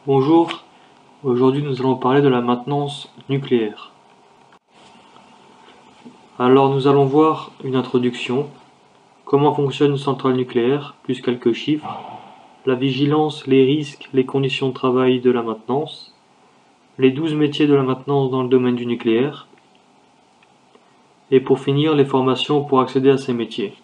Bonjour, aujourd'hui nous allons parler de la maintenance nucléaire. Alors nous allons voir une introduction, comment fonctionne une centrale nucléaire, plus quelques chiffres, la vigilance, les risques, les conditions de travail de la maintenance, les 12 métiers de la maintenance dans le domaine du nucléaire, et pour finir les formations pour accéder à ces métiers.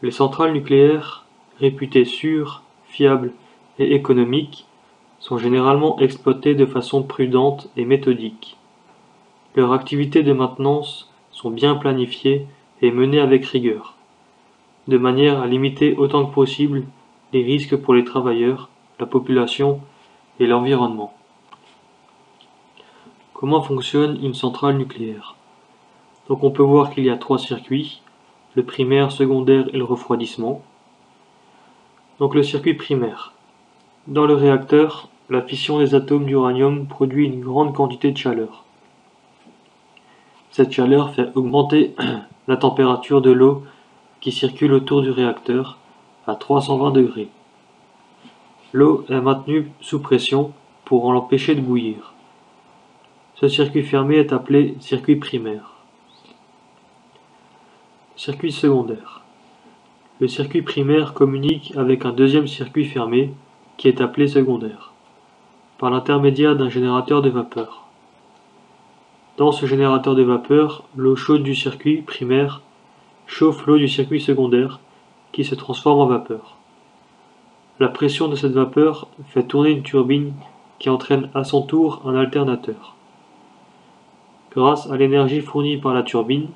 Les centrales nucléaires, réputées sûres, fiables et économiques, sont généralement exploitées de façon prudente et méthodique. Leurs activités de maintenance sont bien planifiées et menées avec rigueur, de manière à limiter autant que possible les risques pour les travailleurs, la population et l'environnement. Comment fonctionne une centrale nucléaire? Donc on peut voir qu'il y a 3 circuits, le primaire, secondaire et le refroidissement. Donc le circuit primaire. Dans le réacteur, la fission des atomes d'uranium produit une grande quantité de chaleur. Cette chaleur fait augmenter la température de l'eau qui circule autour du réacteur à 320 degrés. L'eau est maintenue sous pression pour en l'empêcher de bouillir. Ce circuit fermé est appelé circuit primaire. Circuit secondaire. Le circuit primaire communique avec un deuxième circuit fermé qui est appelé secondaire, par l'intermédiaire d'un générateur de vapeur. Dans ce générateur de vapeur, l'eau chaude du circuit primaire chauffe l'eau du circuit secondaire qui se transforme en vapeur. La pression de cette vapeur fait tourner une turbine qui entraîne à son tour un alternateur. Grâce à l'énergie fournie par la turbine,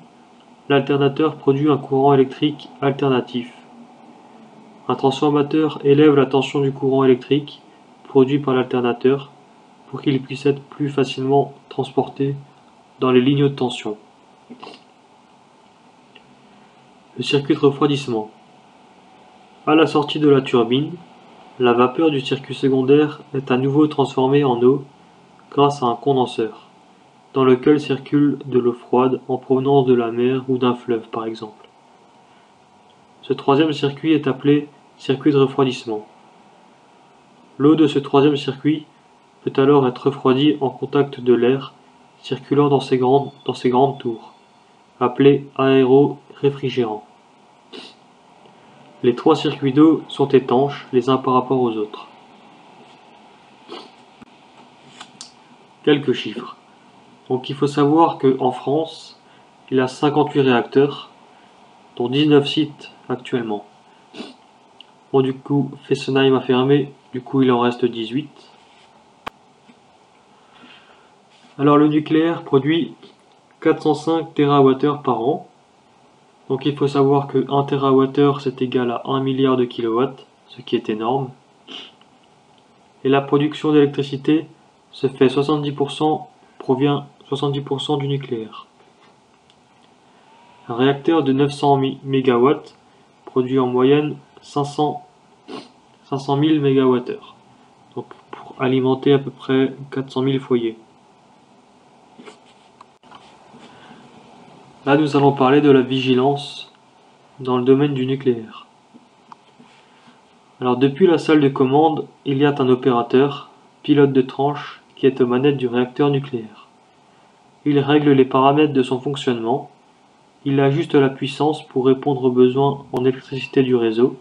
l'alternateur produit un courant électrique alternatif. Un transformateur élève la tension du courant électrique produit par l'alternateur pour qu'il puisse être plus facilement transporté dans les lignes de tension. Le circuit de refroidissement. À la sortie de la turbine, la vapeur du circuit secondaire est à nouveau transformée en eau grâce à un condenseur, dans lequel circule de l'eau froide en provenance de la mer ou d'un fleuve par exemple. Ce troisième circuit est appelé circuit de refroidissement. L'eau de ce troisième circuit peut alors être refroidie en contact de l'air circulant dans ces grandes tours, appelées aéro-réfrigérants. Les 3 circuits d'eau sont étanches les uns par rapport aux autres. Quelques chiffres. Donc il faut savoir qu'en France, il y a 58 réacteurs, dont 19 sites actuellement. Bon, du coup, Fessenheim a fermé, du coup il en reste 18. Alors le nucléaire produit 405 TWh par an. Donc il faut savoir que 1 TWh c'est égal à 1 milliard de kilowatts, ce qui est énorme. Et la production d'électricité se fait 70% provient 70% du nucléaire. Un réacteur de 900 MW produit en moyenne 500 000 MWh, donc pour alimenter à peu près 400 000 foyers. Là, nous allons parler de la vigilance dans le domaine du nucléaire. Alors, depuis la salle de commande, il y a un opérateur, pilote de tranche, qui est aux manettes du réacteur nucléaire. Il règle les paramètres de son fonctionnement. Il ajuste la puissance pour répondre aux besoins en électricité du réseau.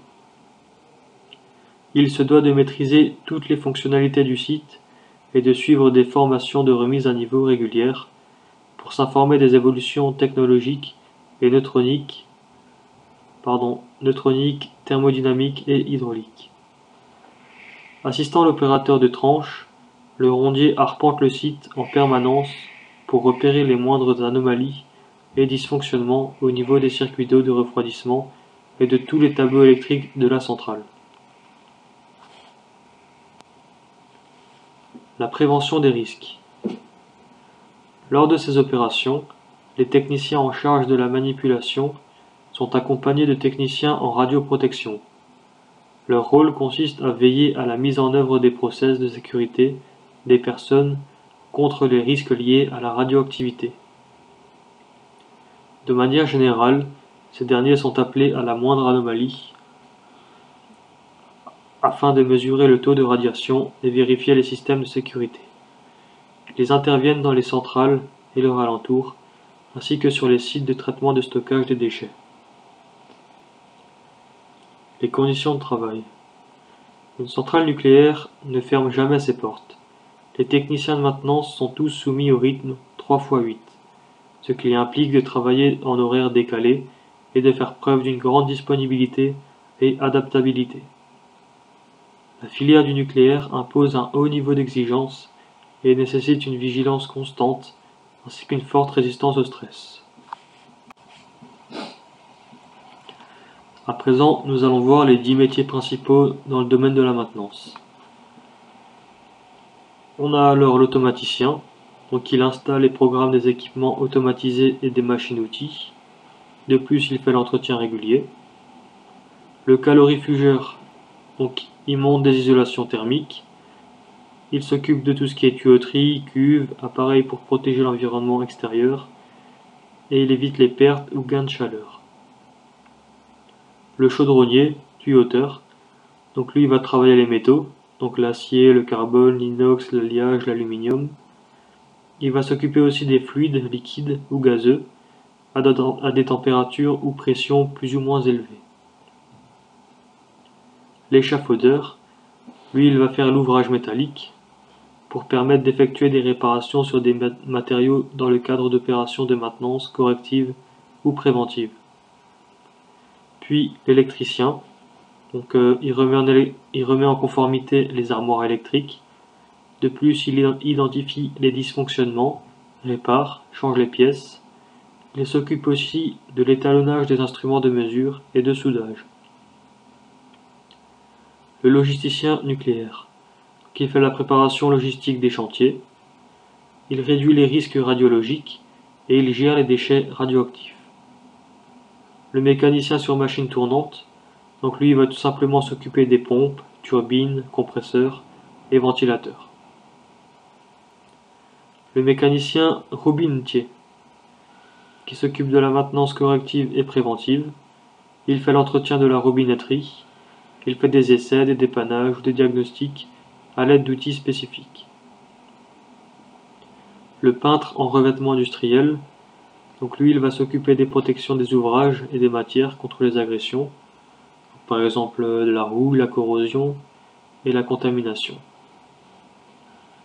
Il se doit de maîtriser toutes les fonctionnalités du site et de suivre des formations de remise à niveau régulières pour s'informer des évolutions technologiques et neutroniques, thermodynamiques et hydrauliques. Assistant l'opérateur de tranche, le rondier arpente le site en permanence pour repérer les moindres anomalies et dysfonctionnements au niveau des circuits d'eau de refroidissement et de tous les tableaux électriques de la centrale. La prévention des risques. Lors de ces opérations, les techniciens en charge de la manipulation sont accompagnés de techniciens en radioprotection. Leur rôle consiste à veiller à la mise en œuvre des process de sécurité des personnes contre les risques liés à la radioactivité. De manière générale, ces derniers sont appelés à la moindre anomalie afin de mesurer le taux de radiation et vérifier les systèmes de sécurité. Ils interviennent dans les centrales et leurs alentours, ainsi que sur les sites de traitement et de stockage des déchets. Les conditions de travail. Une centrale nucléaire ne ferme jamais ses portes. Les techniciens de maintenance sont tous soumis au rythme 3x8, ce qui implique de travailler en horaire décalé et de faire preuve d'une grande disponibilité et adaptabilité. La filière du nucléaire impose un haut niveau d'exigence et nécessite une vigilance constante ainsi qu'une forte résistance au stress. À présent, nous allons voir les 10 métiers principaux dans le domaine de la maintenance. On a alors l'automaticien, donc il installe et programme des équipements automatisés et des machines-outils. De plus, il fait l'entretien régulier. Le calorifugeur, donc il monte des isolations thermiques. Il s'occupe de tout ce qui est tuyauterie, cuve, appareil pour protéger l'environnement extérieur. Et il évite les pertes ou gains de chaleur. Le chaudronnier, tuyauteur, donc lui il va travailler les métaux, donc l'acier, le carbone, l'inox, l'alliage, l'aluminium. Il va s'occuper aussi des fluides, liquides ou gazeux, à des températures ou pressions plus ou moins élevées. L'échafaudeur, lui il va faire l'ouvrage métallique, pour permettre d'effectuer des réparations sur des matériaux dans le cadre d'opérations de maintenance corrective ou préventive. Puis l'électricien, donc il remet en conformité les armoires électriques. De plus, il identifie les dysfonctionnements, répare, change les pièces. Il s'occupe aussi de l'étalonnage des instruments de mesure et de soudage. Le logisticien nucléaire, qui fait la préparation logistique des chantiers. Il réduit les risques radiologiques et il gère les déchets radioactifs. Le mécanicien sur machine tournante, donc lui il va tout simplement s'occuper des pompes, turbines, compresseurs et ventilateurs. Le mécanicien robinetier, qui s'occupe de la maintenance corrective et préventive. Il fait l'entretien de la robinetterie. Il fait des essais, des dépannages ou des diagnostics à l'aide d'outils spécifiques. Le peintre en revêtement industriel, donc lui il va s'occuper des protections des ouvrages et des matières contre les agressions, par exemple de la rouille, la corrosion et la contamination.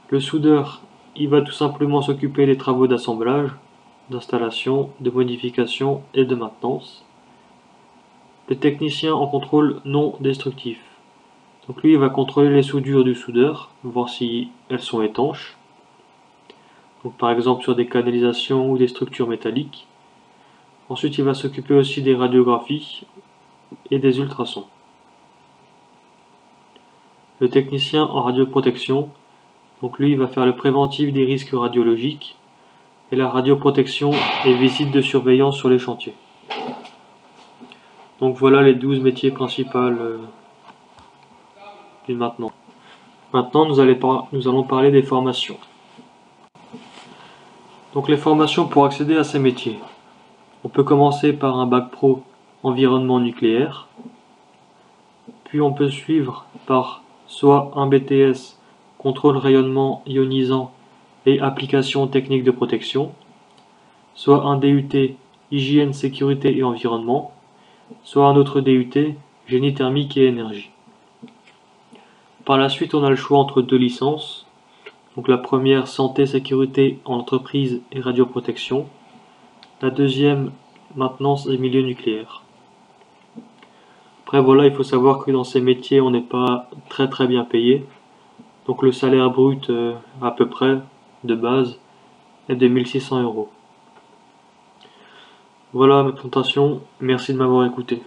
Le soudeur, il va tout simplement s'occuper des travaux d'assemblage, d'installation, de modification et de maintenance. Le technicien en contrôle non destructif, donc lui il va contrôler les soudures du soudeur, voir si elles sont étanches, donc par exemple sur des canalisations ou des structures métalliques. Ensuite il va s'occuper aussi des radiographies et des ultrasons. Le technicien en radioprotection, donc lui il va faire le préventif des risques radiologiques et la radioprotection et visite de surveillance sur les chantiers. Donc voilà les 12 métiers principaux du maintenant. Maintenant nous allons parler des formations. Donc les formations pour accéder à ces métiers. On peut commencer par un bac pro environnement nucléaire, puis on peut suivre par soit un BTS contrôle rayonnement ionisant et application technique de protection, soit un DUT hygiène, sécurité et environnement, soit un autre DUT génie thermique et énergie. Par la suite, on a le choix entre deux licences. Donc la première, santé, sécurité en entreprise et radioprotection. La deuxième, maintenance et milieu nucléaire. Après voilà, il faut savoir que dans ces métiers, on n'est pas très bien payé. Donc le salaire brut à peu près de base est de 1600 €. Voilà ma présentation, merci de m'avoir écouté.